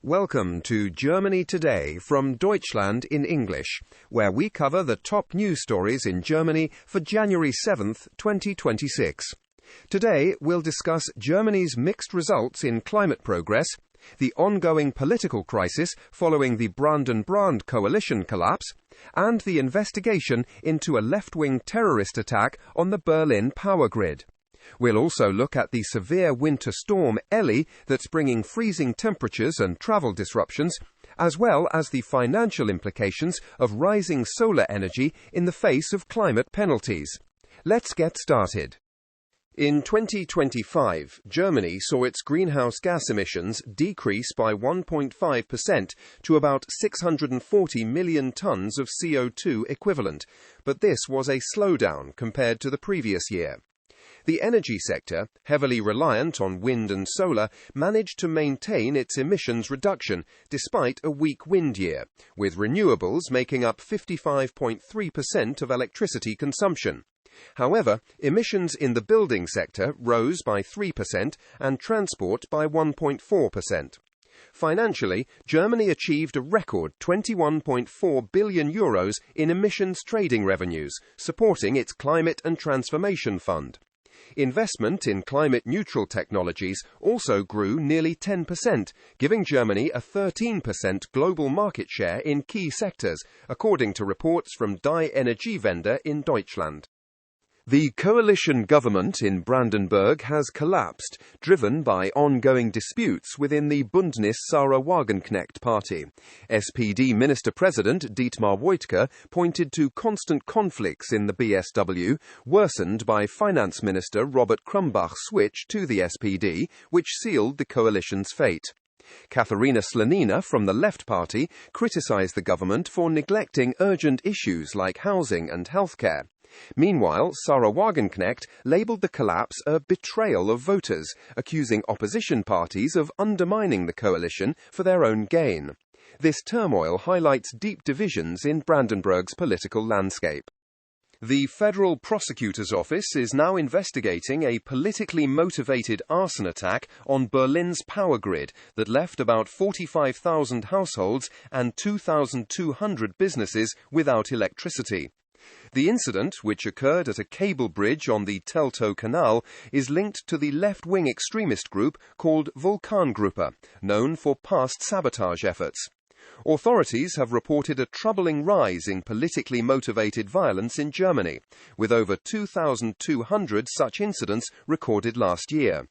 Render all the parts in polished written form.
Welcome to Germany Today from Deutschland in English, where we cover the top news stories in Germany for January 7th, 2026. Today, we'll discuss Germany's mixed results in climate progress, the ongoing political crisis following the Brandenburg coalition collapse, and the investigation into a left-wing terrorist attack on the Berlin power grid. We'll also look at the severe winter storm Elli that's bringing freezing temperatures and travel disruptions, as well as the financial implications of rising solar energy in the face of climate penalties. Let's get started. In 2025, Germany saw its greenhouse gas emissions decrease by 1.5% to about 640 million tons of CO2 equivalent, but this was a slowdown compared to the previous year. The energy sector, heavily reliant on wind and solar, managed to maintain its emissions reduction despite a weak wind year, with renewables making up 55.3% of electricity consumption. However, emissions in the building sector rose by 3% and transport by 1.4%. Financially, Germany achieved a record €21.4 billion in emissions trading revenues, supporting its Climate and Transformation Fund. Investment in climate-neutral technologies also grew nearly 10%, giving Germany a 13% global market share in key sectors, according to reports from Die Energiewende in Deutschland. The coalition government in Brandenburg has collapsed, driven by ongoing disputes within the Bündnis Sarah Wagenknecht party. SPD Minister-President Dietmar Woidke pointed to constant conflicts in the BSW, worsened by Finance Minister Robert Krumbach's switch to the SPD, which sealed the coalition's fate. Katharina Slonina from the Left Party criticized the government for neglecting urgent issues like housing and healthcare. Meanwhile, Sarah Wagenknecht labelled the collapse a betrayal of voters, accusing opposition parties of undermining the coalition for their own gain. This turmoil highlights deep divisions in Brandenburg's political landscape. The Federal Prosecutor's Office is now investigating a politically motivated arson attack on Berlin's power grid that left about 45,000 households and 2,200 businesses without electricity. The incident, which occurred at a cable bridge on the Teltow Canal, is linked to the left-wing extremist group called Vulkangruppe, known for past sabotage efforts. Authorities have reported a troubling rise in politically motivated violence in Germany, with over 2,200 such incidents recorded last year.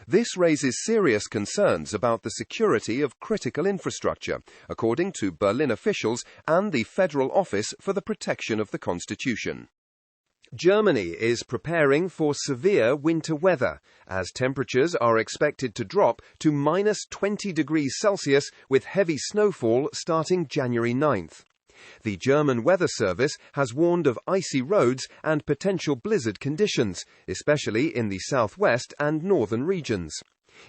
This raises serious concerns about the security of critical infrastructure, according to Berlin officials and the Federal Office for the Protection of the Constitution. Germany is preparing for severe winter weather, as temperatures are expected to drop to minus 20 degrees Celsius with heavy snowfall starting January 9th. The German Weather Service has warned of icy roads and potential blizzard conditions, especially in the southwest and northern regions.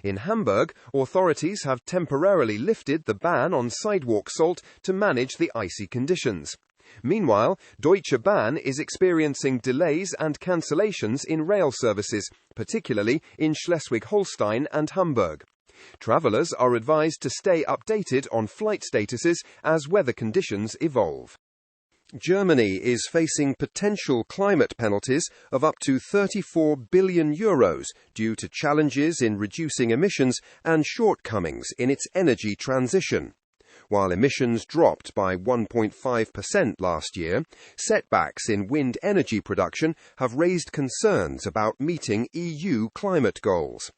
In Hamburg, authorities have temporarily lifted the ban on sidewalk salt to manage the icy conditions. Meanwhile, Deutsche Bahn is experiencing delays and cancellations in rail services, particularly in Schleswig-Holstein and Hamburg. Travelers are advised to stay updated on flight statuses as weather conditions evolve. Germany is facing potential climate penalties of up to €34 billion due to challenges in reducing emissions and shortcomings in its energy transition. While emissions dropped by 1.5% last year, setbacks in wind energy production have raised concerns about meeting EU climate goals.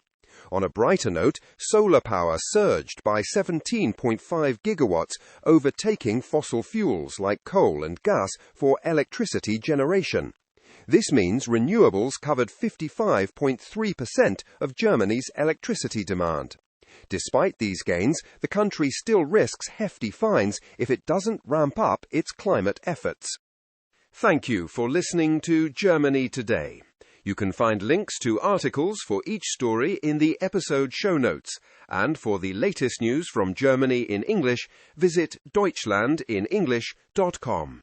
On a brighter note, solar power surged by 17.5 gigawatts, overtaking fossil fuels like coal and gas for electricity generation. This means renewables covered 55.3% of Germany's electricity demand. Despite these gains, the country still risks hefty fines if it doesn't ramp up its climate efforts. Thank you for listening to Germany Today. You can find links to articles for each story in the episode show notes, and for the latest news from Germany in English, visit deutschlandinenglish.com.